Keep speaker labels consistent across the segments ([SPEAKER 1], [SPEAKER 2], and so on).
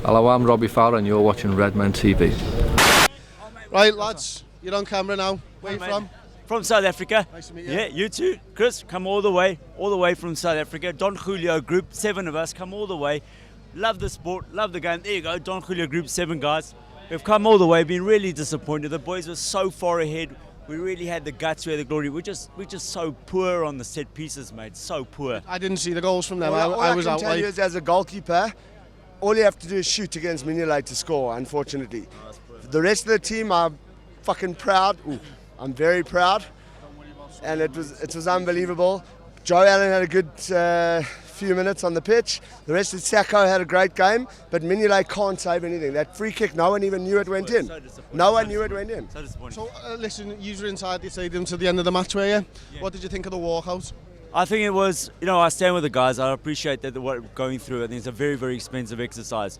[SPEAKER 1] Hello, I'm Robbie Fowler and you're watching Redmen TV.
[SPEAKER 2] Right, lads, you're on camera now. Where are you from?
[SPEAKER 3] From South Africa.
[SPEAKER 2] Nice to meet you.
[SPEAKER 3] Yeah, you too. Chris, come all the way from South Africa. Don Julio Group, 7 of us, come all the way. Love the sport, love the game. There you go, Don Julio Group, 7 guys. We've come all the way, been really disappointed. The boys were so far ahead. We really had the guts, we had the glory. We're just so poor on the set pieces, mate. So poor.
[SPEAKER 2] I didn't see the goals from them.
[SPEAKER 4] All
[SPEAKER 2] I was
[SPEAKER 4] can
[SPEAKER 2] out
[SPEAKER 4] tell
[SPEAKER 2] late.
[SPEAKER 4] you is, as a goalkeeper, all you have to do is shoot against Mignolet to score, unfortunately. The rest of the team are fucking proud. Ooh, I'm very proud. And it was unbelievable. Joe Allen had a good few minutes on the pitch. The rest of Sacco had a great game, but Mignolet can't save anything. That free kick, no one even knew it went in. No one knew it went in.
[SPEAKER 3] So disappointing.
[SPEAKER 2] So, listen, you were inside the stadium till the end of the match, were you?
[SPEAKER 3] Yeah.
[SPEAKER 2] What did you think of the walkout?
[SPEAKER 3] I think it was, I stand with the guys. I appreciate that what we're going through. I think it's a very, very expensive exercise.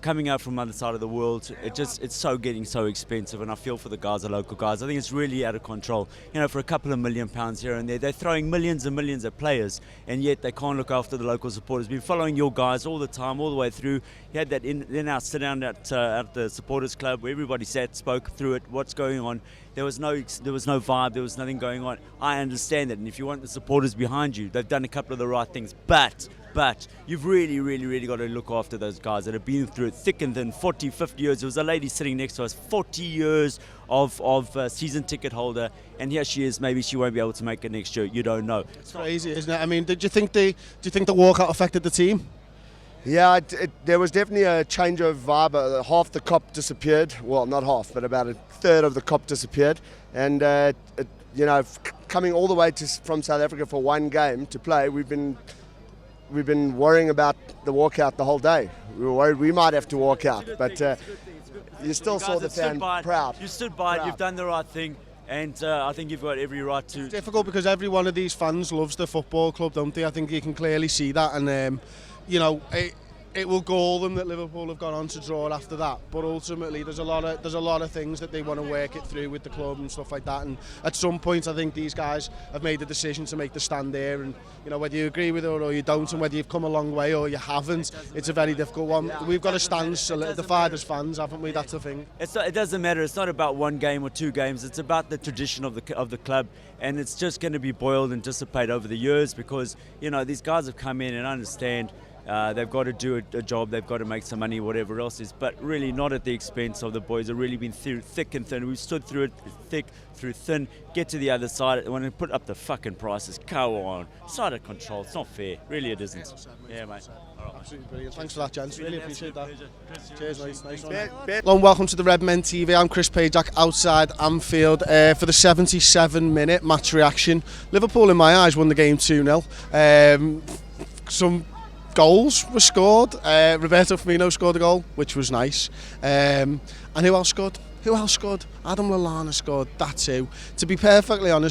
[SPEAKER 3] Coming out from the other side of the world, it's getting so expensive, and I feel for the guys, the local guys. I think it's really out of control. For a couple of £1 million here and there, they're throwing millions and millions at players, and yet they can't look after the local supporters. Been following your guys all the time, all the way through. You had that in-house sit-down at the supporters club where everybody sat, spoke through it, what's going on. There was no vibe, there was nothing going on. I understand that, and if you want the supporters behind you, they've done a couple of the right things, but you've really, really, really got to look after those guys that have been through it thick and thin, 40, 50 years. There was a lady sitting next to us, 40 years of season ticket holder, and here she is. Maybe she won't be able to make it next year. You don't know.
[SPEAKER 2] It's crazy, isn't it? I mean, do you think the walkout affected the team?
[SPEAKER 4] Yeah, there was definitely a change of vibe. Half the cop disappeared. Well, not half, but about a third of the cop disappeared. And, coming all the way from South Africa for one game to play, we've been worrying about the walkout the whole day. We were worried we might have to walk out, but you still saw the fan proud.
[SPEAKER 3] You stood by it, you've done the right thing, and I think you've got every right to.
[SPEAKER 2] It's difficult because every one of these fans loves the football club, don't they? I think you can clearly see that, and it will gall them that Liverpool have gone on to draw after that. But ultimately, there's a lot of things that they want to work it through with the club and stuff like that. And at some point, I think these guys have made the decision to make the stand there. And whether you agree with it or you don't, and whether you've come a long way or you haven't, it's a very difficult one. We've got to stand solidified as fans, haven't we? That's the thing.
[SPEAKER 3] It doesn't matter. It's not about one game or 2 games. It's about the tradition of the club, and it's just going to be boiled and dissipate over the years because these guys have come in and understand. They've got to do a job, they've got to make some money, whatever else is, but really not at the expense of the boys. They've really been through thick and thin. We've stood through it, thick, through thin, get to the other side. When they put up the fucking prices, go on. It's out of control, it's not fair. Really it isn't. Yeah, mate. All right.
[SPEAKER 2] Absolutely brilliant. Thanks for that, gents. Really appreciate that. Cheers, mate. Nice one.
[SPEAKER 4] Hello
[SPEAKER 2] and welcome to the Redmen TV. I'm Chris Pajak outside Anfield for the 77-minute match reaction. Liverpool, in my eyes, won the game 2-0. Some goals were scored. Roberto Firmino scored a goal, which was nice. And who else scored? Adam Lallana scored. That's who. To be perfectly honest,